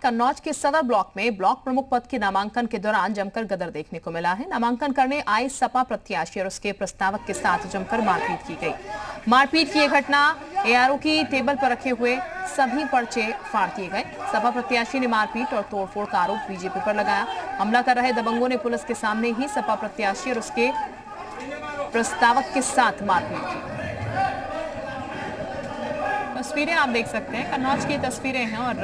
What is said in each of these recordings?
कन्नौज के सदर ब्लॉक में ब्लॉक प्रमुख पद के नामांकन के दौरान जमकर गदर देखने को मिला है। नामांकन करने आए सपा प्रत्याशी और उसके प्रस्तावक के साथ जमकर मारपीट की गई। मारपीट की यह घटना एआरओ की टेबल पर रखे हुए सभी पर्चे फाड़ दिए गए। सपा प्रत्याशी ने मारपीट और तोड़फोड़ का आरोप बीजेपी पर लगाया। हमला कर रहे दबंगों ने पुलिस के सामने ही सपा प्रत्याशी और उसके प्रस्तावक के साथ मारपीट की। तस्वीरें आप देख सकते हैं, कन्नौज की तस्वीरें हैं और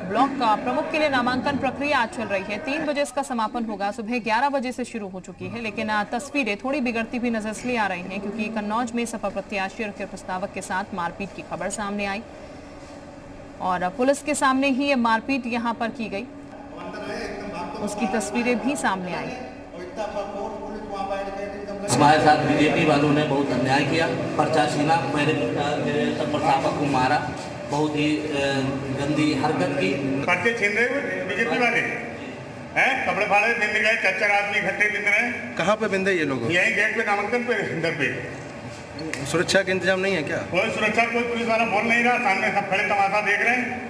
ब्लॉक प्रमुख के लिए नामांकन प्रक्रिया आज चल रही है। 3 बजे इसका समापन होगा। सुबह 11 बजे से शुरू हो चुकी है, लेकिन तस्वीरें थोड़ी बिगड़ती हुई नजर इसलिए आ रही हैं क्योंकि कन्नौज में सपा प्रत्याशी और प्रस्तावक के साथ मारपीट की खबर सामने आई और पुलिस के सामने ही ये मारपीट यहाँ पर की गई, उसकी तस्वीरें भी सामने आई। हमारे साथ बीजेपी वालों ने बहुत अन्याय किया। पर्चा छीना, मेरे प्रस्तावक को मारा, बहुत ही गंदी हरकत की। पर्चे छीन रहे बीजेपी वाले हैं, कपड़े फाड़े, बिंद गए, 4 आदमी इकट्ठे बिंद रहे हैं। कहाँ पे बिंदे ये लोग? यही गेट पे, नामांकन पे, अंदर पे। सुरक्षा के इंतजाम नहीं है क्या? कोई सुरक्षा, कोई पुलिस वाला बोल नहीं रहा, सामने सब खड़े तमाशा देख रहे हैं।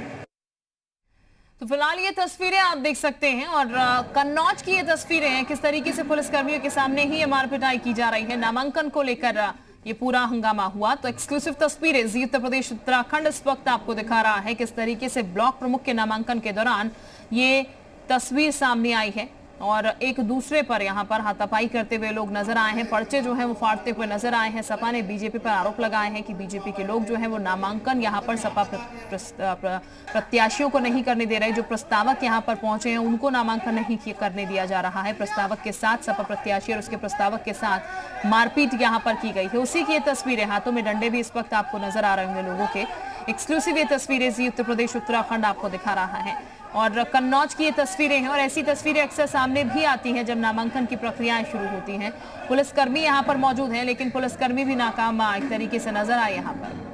तो फिलहाल ये तस्वीरें आप देख सकते हैं और कन्नौज की ये तस्वीरें हैं, किस तरीके से पुलिसकर्मियों के सामने ही ये मारपिटाई की जा रही है। नामांकन को लेकर ये पूरा हंगामा हुआ। तो एक्सक्लूसिव तस्वीरें जी उत्तर प्रदेश उत्तराखंड इस वक्त आपको दिखा रहा है किस तरीके से ब्लॉक प्रमुख के नामांकन के दौरान ये तस्वीर सामने आई है और एक दूसरे पर यहाँ पर हाथापाई करते हुए लोग नजर आए हैं। पर्चे जो हैं वो फाड़ते हुए नजर आए हैं। सपा ने बीजेपी पर आरोप लगाए हैं कि बीजेपी के लोग जो हैं वो नामांकन यहाँ पर सपा प्रत्याशियों को नहीं करने दे रहे। जो प्रस्तावक यहाँ पर पहुंचे हैं उनको नामांकन नहीं करने दिया जा रहा है। प्रस्तावक के साथ सपा प्रत्याशी और उसके प्रस्तावक के साथ मारपीट यहाँ पर की गई है। उसी की ये तस्वीरें, हाथों में डंडे भी इस वक्त आपको नजर आ रहे होंगे लोगों के। एक्सक्लूसिव ये तस्वीरें जी उत्तर प्रदेश उत्तराखंड आपको दिखा रहा है और कन्नौज की ये तस्वीरें हैं और ऐसी तस्वीरें अक्सर सामने भी आती हैं जब नामांकन की प्रक्रियाएं शुरू होती हैं। पुलिसकर्मी यहां पर मौजूद हैं, लेकिन पुलिसकर्मी भी नाकाम एक तरीके से नजर आए यहां पर।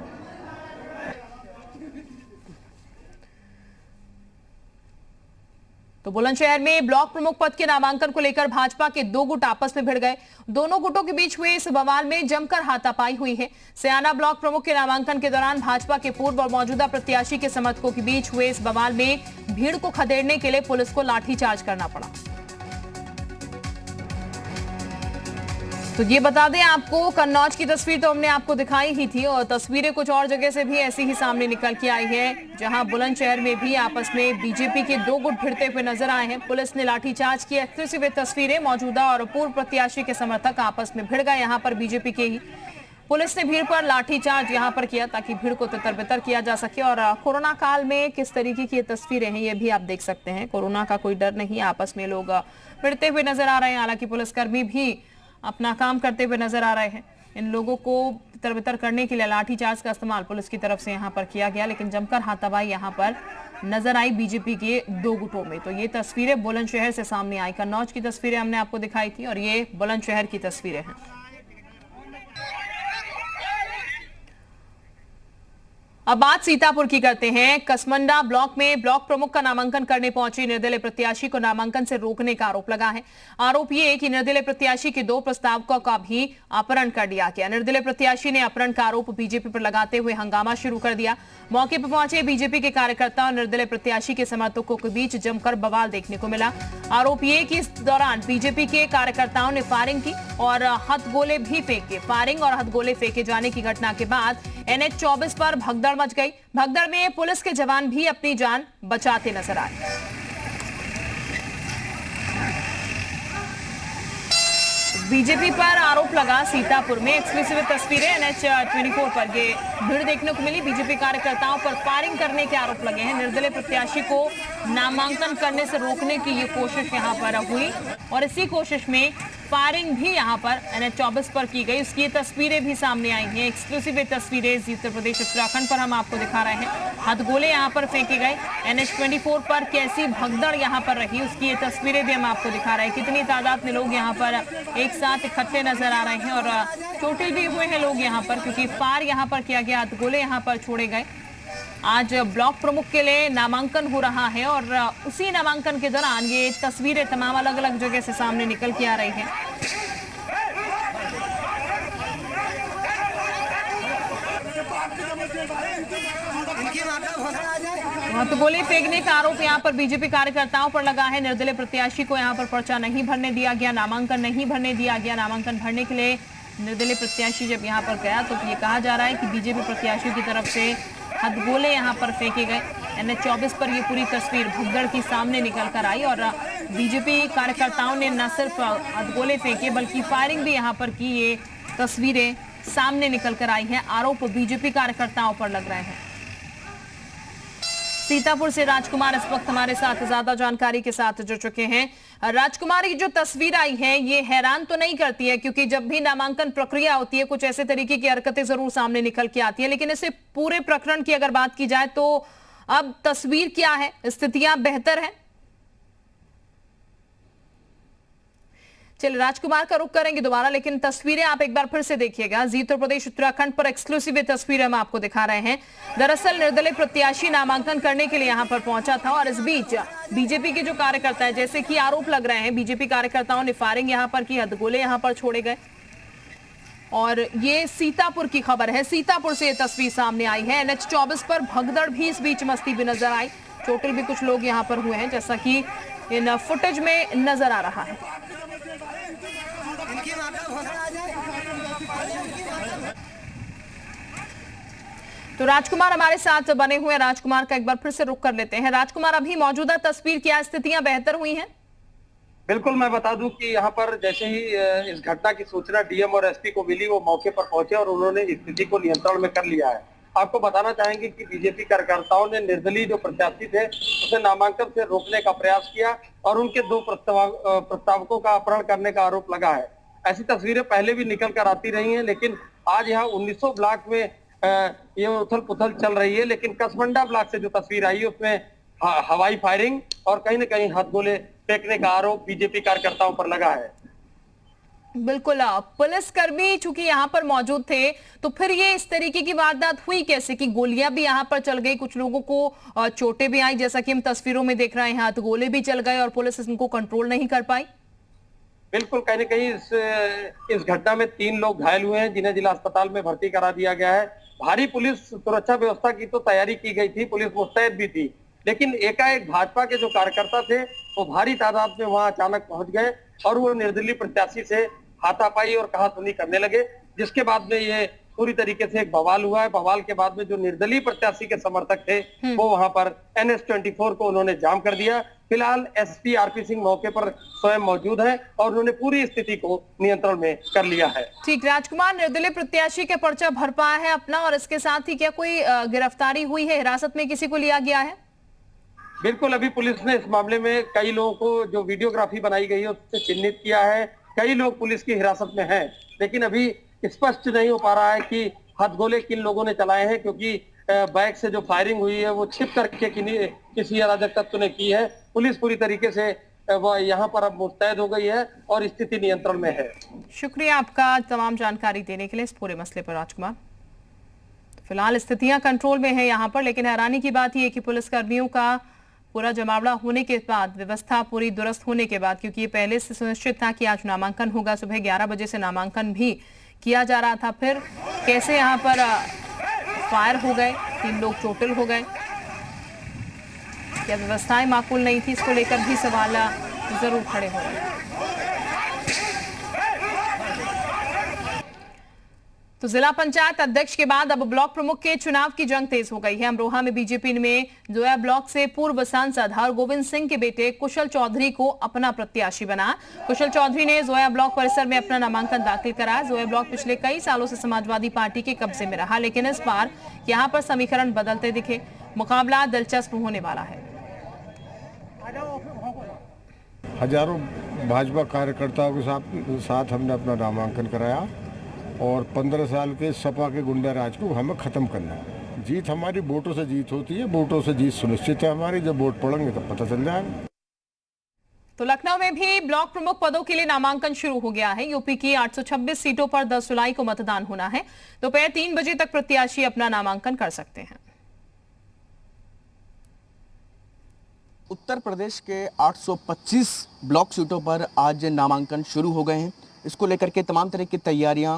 तो बुलंदशहर में ब्लॉक प्रमुख पद के नामांकन को लेकर भाजपा के 2 गुट आपस में भिड़ गए। दोनों गुटों के बीच हुए इस बवाल में जमकर हाथापाई हुई है। सयाना ब्लॉक प्रमुख के नामांकन के दौरान भाजपा के पूर्व और मौजूदा प्रत्याशी के समर्थकों के बीच हुए इस बवाल में भीड़ को खदेड़ने के लिए पुलिस को लाठीचार्ज करना पड़ा। तो ये बता दें आपको, कन्नौज की तस्वीर तो हमने आपको दिखाई ही थी और तस्वीरें कुछ और जगह से भी ऐसी ही सामने निकल के आई है, जहां बुलंदशहर में भी आपस में बीजेपी के 2 गुट भिड़ते हुए नजर आए हैं। पुलिस ने लाठीचार्ज किया। एक्सक्लूसिव तस्वीरें, मौजूदा और पूर्व प्रत्याशी के समर्थक आपस में भिड़ गए यहाँ पर बीजेपी के ही। पुलिस ने भीड़ पर लाठीचार्ज यहाँ पर किया ताकि भीड़ को तितर-बितर किया जा सके। और कोरोना काल में किस तरीके की ये तस्वीरें हैं ये भी आप देख सकते हैं। कोरोना का कोई डर नहीं, आपस में लोग भिड़ते हुए नजर आ रहे हैं। हालांकि पुलिसकर्मी भी अपना काम करते हुए नजर आ रहे हैं। इन लोगों को तितर-बितर करने के लिए लाठीचार्ज का इस्तेमाल पुलिस की तरफ से यहाँ पर किया गया, लेकिन जमकर हाथापाई यहाँ पर नजर आई बीजेपी के 2 गुटों में। तो ये तस्वीरें बुलंदशहर से सामने आई। कन्नौज की तस्वीरें हमने आपको दिखाई थी और ये बुलंदशहर की तस्वीरें हैं। अब बात सीतापुर की करते हैं। कसमंडा ब्लॉक में ब्लॉक प्रमुख का नामांकन करने पहुंची निर्दलीय प्रत्याशी को नामांकन से रोकने का आरोप लगा है। आरोप ये कि निर्दलीय प्रत्याशी के 2 प्रस्तावकों का भी अपहरण कर दिया गया। निर्दलीय प्रत्याशी ने अपहरण का आरोप बीजेपी पर लगाते हुए हंगामा शुरू कर दिया। मौके पर पहुंचे बीजेपी के कार्यकर्ता और निर्दलीय प्रत्याशी के समर्थकों के बीच जमकर बवाल देखने को मिला। आरोप ये कि इस दौरान बीजेपी के कार्यकर्ताओं ने फायरिंग की और हथगोले भी फेंके। फायरिंग और हथगोले फेंके जाने की घटना के बाद NH 24 पर भगदड़ मच गई। भगदड़ में पुलिस के जवान भी अपनी जान बचाते नजर आए। बीजेपी पर आरोप लगा सीतापुर में। एक्सक्लूसिव तस्वीरें NH 24 पर ये भीड़ देखने को मिली। बीजेपी कार्यकर्ताओं पर फायरिंग करने के आरोप लगे हैं। निर्दलीय प्रत्याशी को नामांकन करने से रोकने की ये कोशिश यहां पर हुई और इसी कोशिश में फायरिंग भी यहां पर NH 24 पर की गई। उसकी तस्वीरें भी सामने आई हैं। एक्सक्लूसिव तस्वीरें जी उत्तर प्रदेश उत्तराखंड पर हम आपको दिखा रहे हैं। हथगोले यहां पर फेंके गए। NH 24 पर कैसी भगदड़ यहां पर रही उसकी ये तस्वीरें भी हम आपको दिखा रहे हैं। कितनी तादाद में लोग यहां पर एक साथ इकट्ठे नजर आ रहे हैं और चोटिल भी हुए हैं लोग यहां पर, क्योंकि फायर यहां पर किया गया, हथगोले यहां पर छोड़े गए। आज ब्लॉक प्रमुख के लिए नामांकन हो रहा है और उसी नामांकन के दौरान ये तस्वीरें तमाम अलग अलग जगह से सामने निकल के आ रही हैं। हथगोले फेंकने का आरोप यहां पर बीजेपी कार्यकर्ताओं पर लगा है। निर्दलीय प्रत्याशी को यहां पर पर्चा नहीं भरने दिया गया, नामांकन नहीं भरने दिया गया। नामांकन भरने के लिए निर्दलीय प्रत्याशी जब यहां पर गया तो ये कहा जा रहा है कि बीजेपी प्रत्याशियों की तरफ से हथगोले यहां पर फेंके गए। NH-24 पर ये पूरी तस्वीर भगदड़ की सामने निकल कर आई और बीजेपी कार्यकर्ताओं ने न सिर्फ हथगोले फेंके बल्कि फायरिंग भी यहां पर की। ये तस्वीरें सामने निकल कर आई हैं। आरोप बीजेपी कार्यकर्ताओं पर लग रहे हैं। सीतापुर से राजकुमार इस वक्त हमारे साथ ज्यादा जानकारी के साथ जुड़ चुके हैं। राजकुमार, ये जो तस्वीर आई है ये हैरान तो नहीं करती है, क्योंकि जब भी नामांकन प्रक्रिया होती है कुछ ऐसे तरीके की हरकतें जरूर सामने निकल के आती है, लेकिन इसे पूरे प्रकरण की अगर बात की जाए तो अब तस्वीर क्या है? स्थितियां बेहतर है? चलिए राजकुमार का रुख करेंगे दोबारा, लेकिन तस्वीरें आप एक बार फिर से देखिएगा। जी उत्तर प्रदेश उत्तराखंड पर एक्सक्लूसिव तस्वीर हम आपको दिखा रहे हैं। दरअसल निर्दलीय प्रत्याशी नामांकन करने के लिए यहां पर पहुंचा था और इस बीच बीजेपी के जो कार्यकर्ता है, जैसे कि आरोप लग रहे हैं, बीजेपी कार्यकर्ताओं ने फायरिंग यहां पर की, हथगोले यहां पर छोड़े गए। और ये सीतापुर की खबर है, सीतापुर से ये तस्वीर सामने आई है। NH-24 पर भगदड़ भी इस बीच मस्ती भी नजर आई, चोटिल भी कुछ लोग यहां पर हुए हैं, जैसा कि इन फुटेज में नजर आ रहा है। तो राजकुमार हमारे साथ बने हुए हैं, राजकुमार का एक बार फिर से रुख कर लेते हैं। राजकुमार, अभी मौजूदा तस्वीर, क्या स्थितियां बेहतर हुई हैं? बिल्कुल, मैं बता दूं कि यहाँ पर जैसे ही इस घटना की सूचना DM और SP को मिली, वो मौके पर पहुंचे और उन्होंने स्थिति को नियंत्रण में कर लिया है। आपको बताना चाहेंगे कि बीजेपी कार्यकर्ताओं ने निर्दलीय जो प्रत्याशी थे उसे नामांकन से रोकने का प्रयास किया और उनके 2 प्रस्तावकों का अपहरण करने का आरोप लगा है। ऐसी तस्वीरें पहले भी निकल कर आती रही हैं, लेकिन आज यहाँ 1900 ब्लॉक में ये उथल पुथल चल रही है। लेकिन कसमंडा ब्लॉक से जो तस्वीर आई उसमें हवाई फायरिंग और कहीं न कहीं हथगोले फेंकने का आरोप बीजेपी कार्यकर्ताओं पर लगा है। बिल्कुल, पुलिसकर्मी चूंकि यहाँ पर मौजूद थे, तो फिर ये इस तरीके की वारदात हुई कैसे कि गोलियां भी यहाँ पर चल गई, कुछ लोगों को चोटें भी आई, जैसा कि हम तस्वीरों में देख रहे हैं, हथगोले भी चल गए और पुलिस इनको कंट्रोल नहीं कर पाई? बिल्कुल, कहीं न कहीं इस घटना में 3 लोग घायल हुए हैं, जिन्हें जिला अस्पताल में भर्ती करा दिया गया है। भारी पुलिस सुरक्षा व्यवस्था की तो तैयारी की गई थी, पुलिस मुस्तैद भी थी, लेकिन एकाएक भाजपा के जो कार्यकर्ता थे वो भारी तादाद में वहां अचानक पहुंच गए और वो निर्दलीय प्रत्याशी से हाथापाई और कहासुनी करने लगे, जिसके बाद में ये पूरी तरीके से एक बवाल हुआ है। बवाल के बाद में जो निर्दलीय प्रत्याशी के समर्थक थे वो वहां पर NH-24 को उन्होंने जाम कर दिया। फिलहाल SP RP सिंह मौके पर स्वयं मौजूद हैं और उन्होंने पूरी स्थिति को नियंत्रण में कर लिया है। ठीक, राजकुमार, निर्दलीय प्रत्याशी के पर्चा भर पाया है अपना, और इसके साथ ही क्या कोई गिरफ्तारी हुई है, हिरासत में किसी को लिया गया है? बिल्कुल, अभी पुलिस ने इस मामले में कई लोगों को जो वीडियोग्राफी बनाई गई है उससे चिन्हित किया है। कई लोग पुलिस की हिरासत में हैं, लेकिन अभी स्पष्ट नहीं हो पा रहा है कि हथगोले किन लोगों ने चलाए हैं, क्योंकि बैग से जो फायरिंग हुई है वो छिप करके किसी अराजक तत्व ने की है। पुलिस पूरी तरीके से वह यहाँ पर अब मुस्तैद हो गई है और स्थिति नियंत्रण में है। शुक्रिया आपका तमाम जानकारी देने के लिए इस पूरे मसले पर राजकुमार। फिलहाल स्थितियां कंट्रोल में है यहाँ पर, लेकिन हैरानी की बात यह कि पुलिसकर्मियों का पूरा जमावड़ा होने के बाद, व्यवस्था पूरी दुरुस्त होने के बाद, क्योंकि ये पहले से सुनिश्चित था कि आज नामांकन होगा, सुबह 11 बजे से नामांकन भी किया जा रहा था, फिर कैसे यहाँ पर फायर हो गए, 3 लोग चोटिल हो गए, क्या व्यवस्थाएं माकूल नहीं थी, इसको लेकर भी सवाल जरूर खड़े हो रहे हैं। तो जिला पंचायत अध्यक्ष के बाद अब ब्लॉक प्रमुख के चुनाव की जंग तेज हो गई है। अमरोहा में बीजेपी में जोया ब्लॉक से पूर्व सांसद हरगोविंद सिंह के बेटे कुशल चौधरी को अपना प्रत्याशी बना। कुशल चौधरी ने जोया ब्लॉक परिसर में अपना नामांकन दाखिल कराया। जोया ब्लॉक पिछले कई सालों से समाजवादी पार्टी के कब्जे में रहा, लेकिन इस बार यहां पर समीकरण बदलते दिखे। मुकाबला दिलचस्प होने वाला है। हजारों भाजपा कार्यकर्ताओं के साथ हमने अपना नामांकन कराया और 15 साल के सपा के गुंडा राज को हमें खत्म करना है। जीत हमारी वोटों से जीत होती है, वोटों से जीत सुनिश्चित है हमारी। जब वोट पड़ेंगे तब पता चल जाएगा। तो लखनऊ में भी ब्लॉक प्रमुख पदों के लिए नामांकन शुरू हो गया है। यूपी की 826 सीटों पर 10 जुलाई को मतदान होना है। दोपहर 3 बजे तक प्रत्याशी अपना नामांकन कर सकते हैं। उत्तर प्रदेश के 825 ब्लॉक सीटों पर आज नामांकन शुरू हो गए हैं। इसको लेकर के तमाम तरह की तैयारियां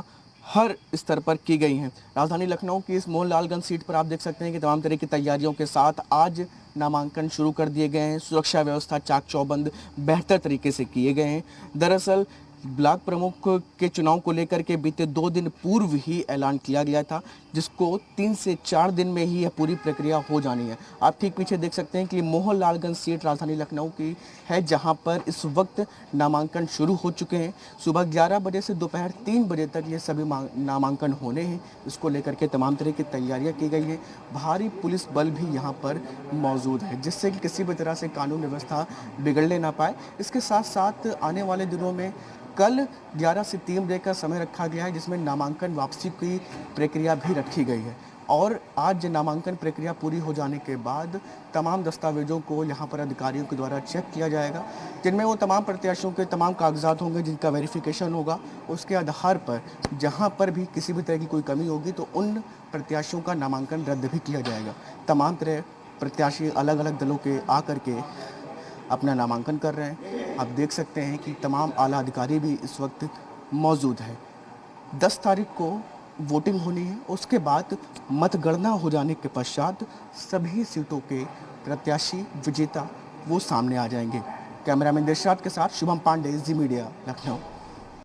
हर स्तर पर की गई हैं। राजधानी लखनऊ की इस मोहनलालगंज सीट पर आप देख सकते हैं कि तमाम तरह की तैयारियों के साथ आज नामांकन शुरू कर दिए गए हैं। सुरक्षा व्यवस्था चाक चौबंद बेहतर तरीके से किए गए हैं। दरअसल ब्लॉक प्रमुख के चुनाव को लेकर के बीते 2 दिन पूर्व ही ऐलान किया गया था, जिसको 3 से 4 दिन में ही यह पूरी प्रक्रिया हो जानी है। आप ठीक पीछे देख सकते हैं कि मोहनलालगंज सीट राजधानी लखनऊ की है, जहां पर इस वक्त नामांकन शुरू हो चुके हैं। सुबह 11 बजे से दोपहर 3 बजे तक ये सभी नामांकन होने हैं। इसको लेकर के तमाम तरह की तैयारियां की गई हैं। भारी पुलिस बल भी यहाँ पर मौजूद है, जिससे कि किसी भी तरह से कानून व्यवस्था बिगड़ने ना पाए। इसके साथ साथ आने वाले दिनों में कल 11 से 3 बजे का समय रखा गया है, जिसमें नामांकन वापसी की प्रक्रिया भी रखी गई है। और आज नामांकन प्रक्रिया पूरी हो जाने के बाद तमाम दस्तावेजों को यहाँ पर अधिकारियों के द्वारा चेक किया जाएगा, जिनमें वो तमाम प्रत्याशियों के तमाम कागजात होंगे, जिनका वेरिफिकेशन होगा। उसके आधार पर जहाँ पर भी किसी भी तरह की कोई कमी होगी तो उन प्रत्याशियों का नामांकन रद्द भी किया जाएगा। तमाम तरह प्रत्याशी अलग अलग दलों के आकर के अपना नामांकन कर रहे हैं। आप देख सकते हैं कि तमाम आला अधिकारी भी इस वक्त मौजूद है। 10 तारीख को वोटिंग होनी है। उसके बाद मतगणना हो जाने के पश्चात सभी सीटों के प्रत्याशी विजेता वो सामने आ जाएंगे। कैमरामैन दिलशाद के साथ शुभम पांडे, जी मीडिया, लखनऊ।